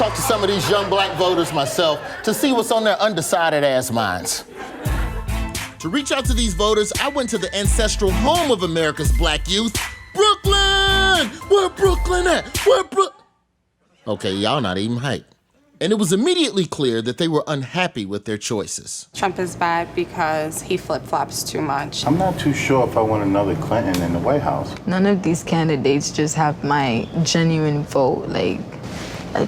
talk to some of these young black voters myself to see what's on their undecided ass minds. To reach out to these voters, I went to the ancestral home of America's black youth, Brooklyn! Where Brooklyn at? Okay, y'all not even hype. And it was immediately clear that they were unhappy with their choices. Trump is bad because he flip-flops too much. I'm not too sure if I want another Clinton in the White House. None of these candidates just have my genuine vote. I'm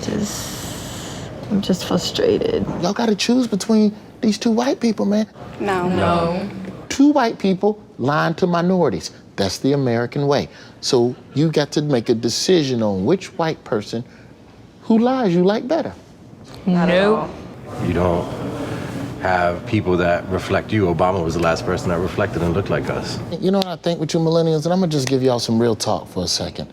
just frustrated. Y'all gotta choose between these two white people, man. No. Two white people lying to minorities. That's the American way. So you got to make a decision on which white person who lies you like better. Nope. You don't have people that reflect you. Obama was the last person that reflected and looked like us. You know what I think with you millennials, and I'm gonna just give y'all some real talk for a second.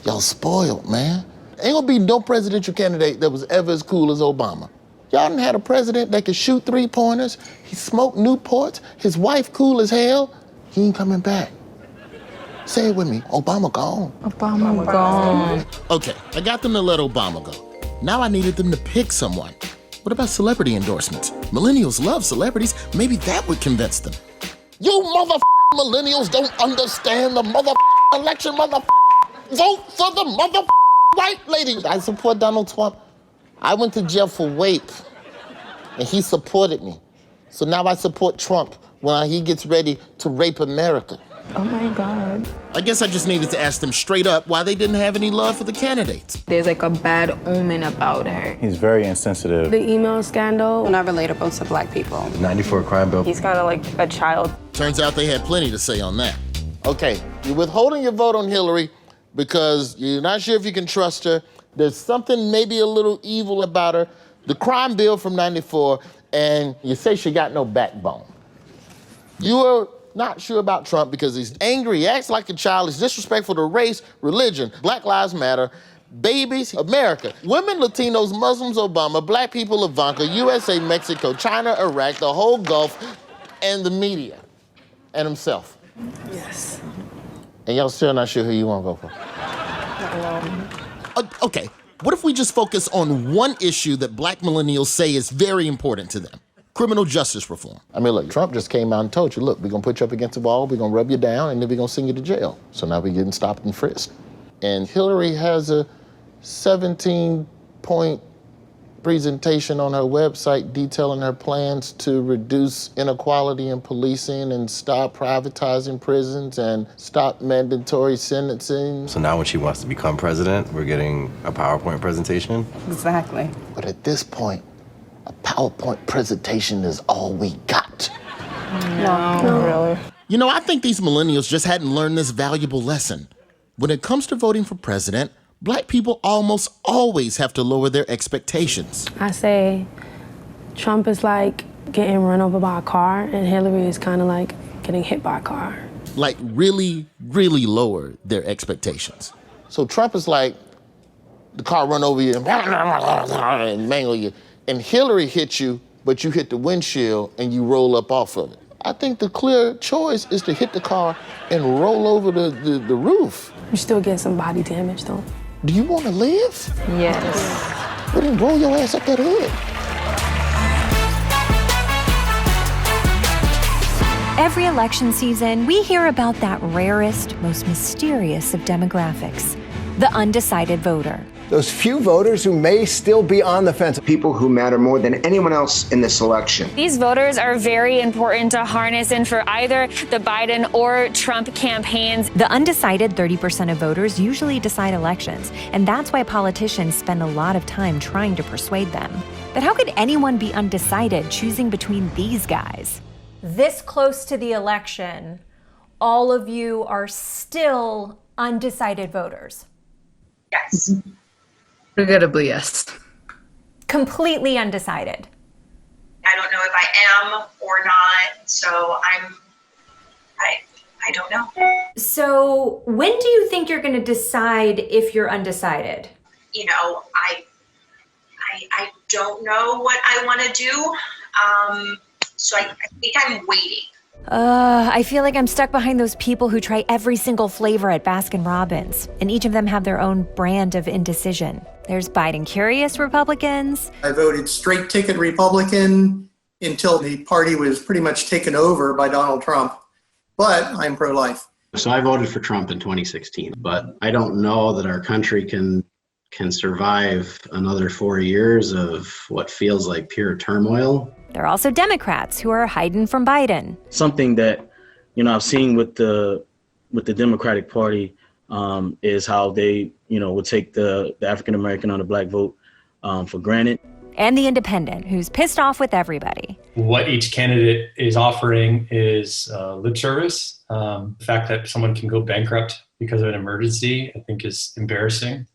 Y'all spoiled, man. Ain't gonna be no presidential candidate that was ever as cool as Obama. Y'all done had a president that could shoot three-pointers, he smoked Newports, his wife cool as hell, he ain't coming back. Say it with me, Obama gone. Obama gone. Okay, I got them to let Obama go. Now I needed them to pick someone. What about celebrity endorsements? Millennials love celebrities. Maybe that would convince them. You millennials don't understand the election, Vote for the white lady. I support Donald Trump. I went to jail for rape, and he supported me. So now I support Trump when he gets ready to rape America. Oh my God. I guess I just needed to ask them straight up why they didn't have any love for the candidates. There's a bad omen about her. He's very insensitive. The email scandal, not relatable to black people. 94 crime bill. He's kind of like a child. Turns out they had plenty to say on that. Okay, you're withholding your vote on Hillary because you're not sure if you can trust her. There's something maybe a little evil about her. The crime bill from 94, and you say she got no backbone. You are not sure about Trump because he's angry, he acts like a child, he's disrespectful to race, religion, Black Lives Matter, babies, America, women, Latinos, Muslims, Obama, black people, Ivanka, USA, Mexico, China, Iraq, the whole Gulf, and the media, and himself. Yes. And y'all still not sure who you want to vote for? Okay, what if we just focus on one issue that black millennials say is very important to them? Criminal justice reform. I mean, look, Trump just came out and told you, look, we're gonna put you up against the wall, we're gonna rub you down, and then we're gonna send you to jail. So now we're getting stopped and frisked. And Hillary has a 17-point presentation on her website detailing her plans to reduce inequality in policing and stop privatizing prisons and stop mandatory sentencing. So now when she wants to become president, we're getting a PowerPoint presentation? Exactly. But at this point, a PowerPoint presentation is all we got. No, really. You know, I think these millennials just hadn't learned this valuable lesson. When it comes to voting for president, black people almost always have to lower their expectations. I say Trump is like getting run over by a car, and Hillary is kind of like getting hit by a car. Like really, really lower their expectations. So Trump is like, the car run over you and mangle you. And Hillary hit you, but you hit the windshield and you roll up off of it. I think the clear choice is to hit the car and roll over the roof. You still get some body damage, though. Do you want to live? Yes. Well, then roll your ass up that hood. Every election season, we hear about that rarest, most mysterious of demographics, the undecided voter. Those few voters who may still be on the fence. People who matter more than anyone else in this election. These voters are very important to harness in for either the Biden or Trump campaigns. The undecided 30% of voters usually decide elections, and that's why politicians spend a lot of time trying to persuade them. But how could anyone be undecided choosing between these guys? This close to the election, all of you are still undecided voters. Yes. Regrettably, yes. Completely undecided. I don't know if I am or not, so I don't know. So when do you think you're going to decide if you're undecided? You know, I don't know what I want to do, so I think I'm waiting. I feel like I'm stuck behind those people who try every single flavor at Baskin-Robbins, and each of them have their own brand of indecision. There's Biden-curious Republicans. I voted straight ticket Republican until the party was pretty much taken over by Donald Trump, but I'm pro-life. So I voted for Trump in 2016, but I don't know that our country can survive another 4 years of what feels like pure turmoil. There are also Democrats who are hiding from Biden. Something that, I've seen with the Democratic Party is how they, would take the African American or the black vote for granted. And the Independent, who's pissed off with everybody. What each candidate is offering is lip service. The fact that someone can go bankrupt because of an emergency, I think, is embarrassing.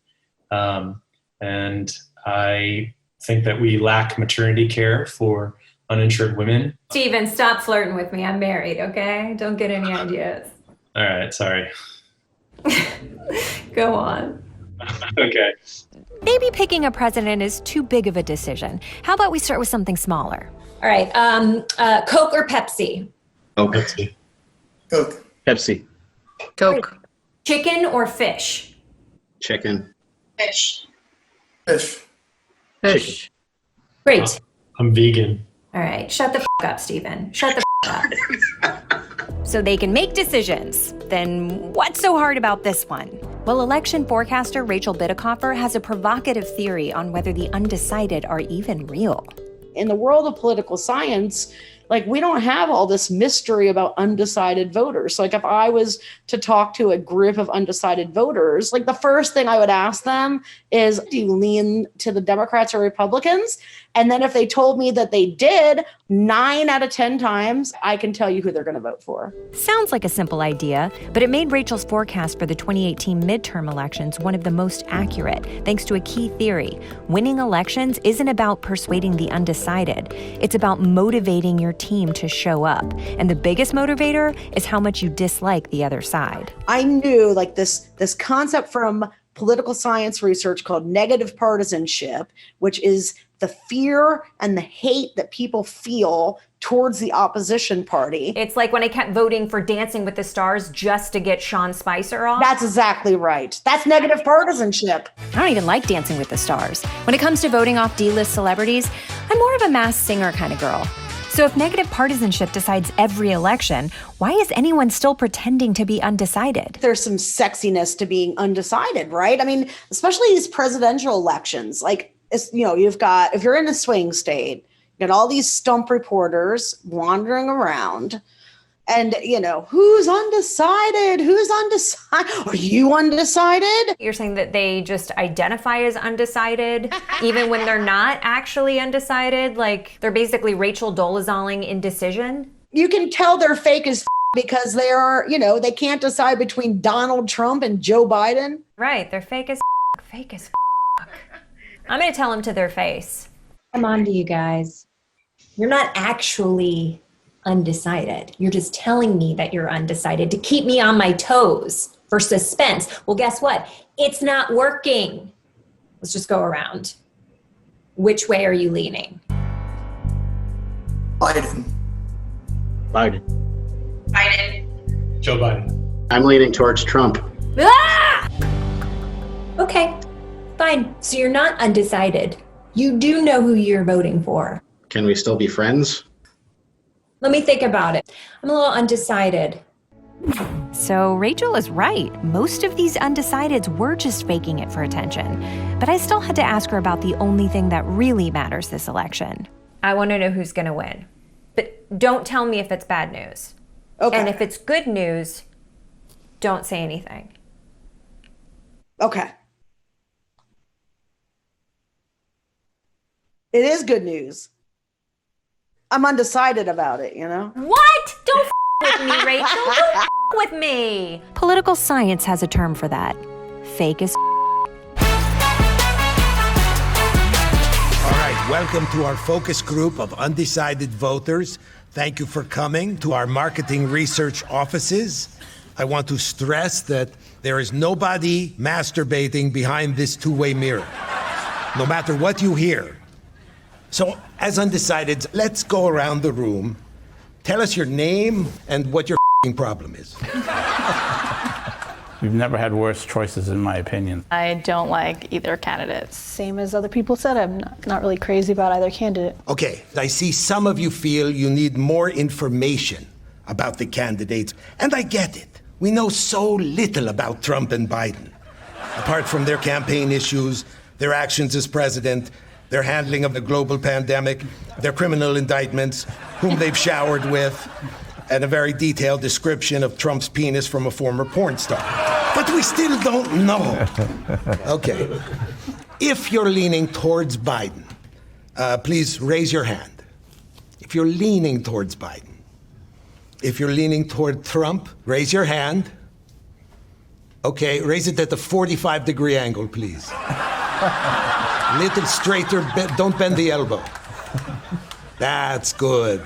And I think that we lack maternity care for uninsured women. Steven, stop flirting with me. I'm married, okay? Don't get any ideas. All right, sorry. Go on. Okay. Maybe picking a president is too big of a decision. How about we start with something smaller? All right, Coke or Pepsi? Pepsi. Coke. Pepsi. Coke. Chicken or fish? Chicken. Fish. Fish. Fish. Great. I'm vegan. All right, shut the up, Steven. Shut the up. So they can make decisions. Then what's so hard about this one? Well, election forecaster Rachel Bitecofer has a provocative theory on whether the undecided are even real. In the world of political science, we don't have all this mystery about undecided voters. So if I was to talk to a group of undecided voters, the first thing I would ask them is, do you lean to the Democrats or Republicans? And then if they told me that they did, 9 out of 10 times, I can tell you who they're going to vote for. Sounds like a simple idea, but it made Rachel's forecast for the 2018 midterm elections one of the most accurate, thanks to a key theory. Winning elections isn't about persuading the undecided. It's about motivating your team to show up. And the biggest motivator is how much you dislike the other side. I knew this concept from political science research called negative partisanship, which is the fear and the hate that people feel towards the opposition party. It's like when I kept voting for Dancing with the Stars just to get Sean Spicer off. That's exactly right. That's negative partisanship. I don't even like Dancing with the Stars. When it comes to voting off D-list celebrities, I'm more of a Masked Singer kind of girl. So if negative partisanship decides every election, why is anyone still pretending to be undecided? There's some sexiness to being undecided, right? I mean, especially these presidential elections. You've got, if you're in a swing state, you got all these stump reporters wandering around. And, who's undecided? Who's undecided? Are you undecided? You're saying that they just identify as undecided, even when they're not actually undecided? They're basically Rachel Dolazaling indecision? You can tell they're fake as because they are, they can't decide between Donald Trump and Joe Biden. Right, they're fake as fake as I'm going to tell them to their face. I'm on to you guys. You're not actually undecided. You're just telling me that you're undecided to keep me on my toes for suspense. Well, guess what? It's not working. Let's just go around. Which way are you leaning? Biden. Biden. Joe Biden. I'm leaning towards Trump. Ah! Okay, fine. So you're not undecided. You do know who you're voting for. Can we still be friends? Let me think about it. I'm a little undecided. So Rachel is right. Most of these undecideds were just faking it for attention. But I still had to ask her about the only thing that really matters this election. I want to know who's going to win. But don't tell me if it's bad news. Okay. And if it's good news, don't say anything. Okay. It is good news. I'm undecided about it, What? Don't with me, Rachel. Don't with me. Political science has a term for that. Fake as All right, welcome to our focus group of undecided voters. Thank you for coming to our marketing research offices. I want to stress that there is nobody masturbating behind this two-way mirror, no matter what you hear. So, as undecideds, let's go around the room. Tell us your name and what your problem is. We've never had worse choices, in my opinion. I don't like either candidate. Same as other people said, I'm not really crazy about either candidate. Okay, I see some of you feel you need more information about the candidates, and I get it. We know so little about Trump and Biden. Apart from their campaign issues, their actions as president, their handling of the global pandemic, their criminal indictments, whom they've showered with, and a very detailed description of Trump's penis from a former porn star. But we still don't know. Okay. If you're leaning towards Biden, please raise your hand. If you're leaning towards Biden. If you're leaning toward Trump, raise your hand. Okay, raise it at the 45-degree angle, please. Little straighter, don't bend the elbow. That's good.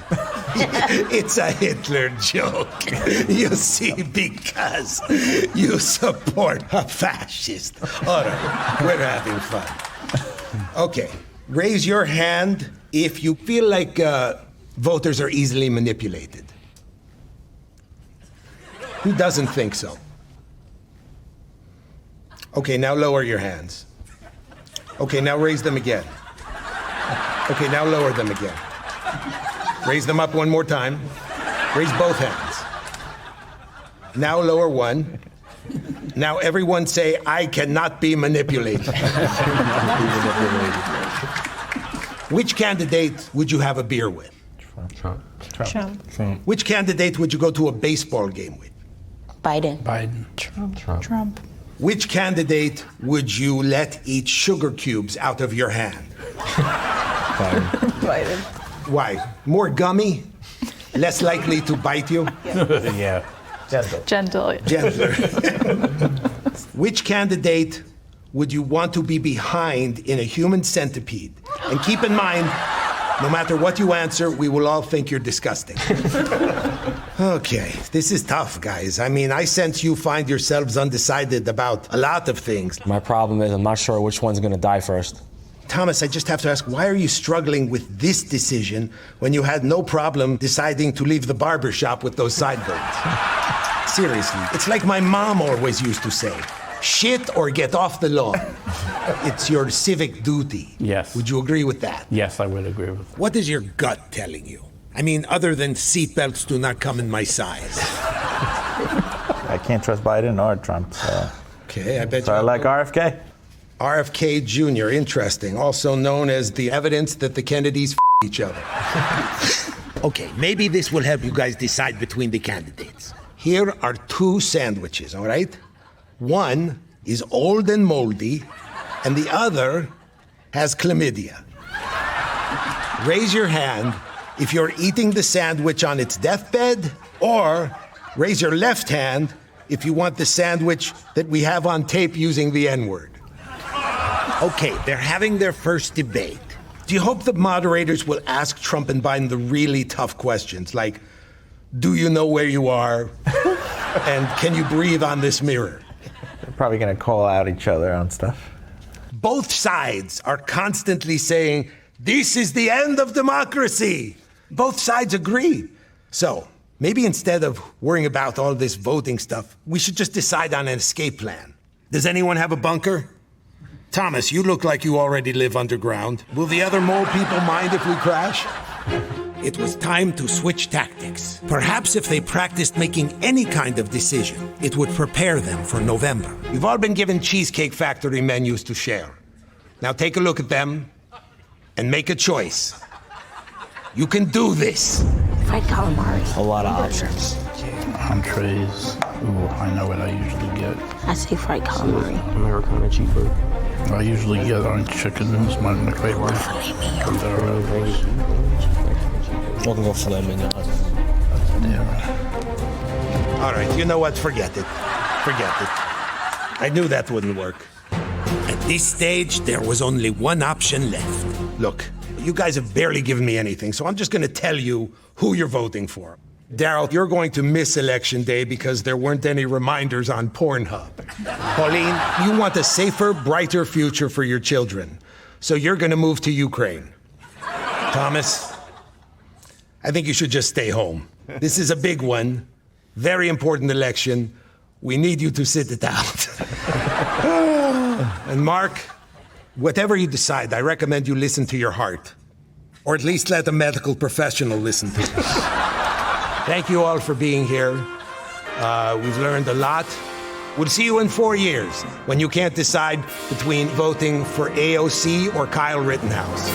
It's a Hitler joke. You see, because you support a fascist. All right, we're having fun. Okay, raise your hand if you feel like voters are easily manipulated. Who doesn't think so? Okay, now lower your hands. Okay, now raise them again. Okay, now lower them again. Raise them up one more time. Raise both hands. Now lower one. Now everyone say, I cannot be manipulated. Which candidate would you have a beer with? Trump. Which candidate would you go to a baseball game with? Biden. Trump. Which candidate would you let eat sugar cubes out of your hand? Biden. Why? More gummy? Less likely to bite you? Yeah. Gentle. Gentler. Which candidate would you want to be behind in a human centipede? And keep in mind, no matter what you answer, we will all think you're disgusting. Okay, this is tough, guys. I mean, I sense you find yourselves undecided about a lot of things. My problem is I'm not sure which one's gonna die first. Thomas, I just have to ask, why are you struggling with this decision when you had no problem deciding to leave the barber shop with those sideburns? Seriously, it's like my mom always used to say, shit or get off the lawn. It's your civic duty. Yes. Would you agree with that? Yes, I would agree with that. What is your gut telling you? I mean, other than seatbelts do not come in my size. I can't trust Biden or Trump, so. Okay, I bet So you. I like RFK. RFK Jr., interesting, also known as the evidence that the Kennedys each other. Okay, maybe this will help you guys decide between the candidates. Here are two sandwiches, all right? One is old and moldy, and the other has chlamydia. Raise your hand if you're eating the sandwich on its deathbed, or raise your left hand if you want the sandwich that we have on tape using the N-word. Okay, they're having their first debate. Do you hope the moderators will ask Trump and Biden the really tough questions, like, do you know where you are? And can you breathe on this mirror? They're probably going to call out each other on stuff. Both sides are constantly saying, this is the end of democracy. Both sides agree. So maybe instead of worrying about all this voting stuff, we should just decide on an escape plan. Does anyone have a bunker? Thomas, you look like you already live underground. Will the other mole people mind if we crash? It was time to switch tactics. Perhaps if they practiced making any kind of decision, it would prepare them for November. You've all been given Cheesecake Factory menus to share. Now take a look at them and make a choice. You can do this. Fried calamari. A lot of options. Entrees. Ooh, I know what I usually get. I say fried calamari. Americana cheaper. I usually get orange chicken. It's my favorite. We'll go filet mignon. All right, you know what? Forget it. Forget it. I knew that wouldn't work. At this stage, there was only one option left. Look, you guys have barely given me anything, so I'm just going to tell you who you're voting for. Daryl, you're going to miss Election Day because there weren't any reminders on Pornhub. Pauline, you want a safer, brighter future for your children, so you're going to move to Ukraine. Thomas, I think you should just stay home. This is a big one, very important election. we need you to sit it out. And Mark, whatever you decide, I recommend you listen to your heart. Or at least let a medical professional listen to it. Thank you all for being here. We've learned a lot. We'll see you in 4 years when you can't decide between voting for AOC or Kyle Rittenhouse.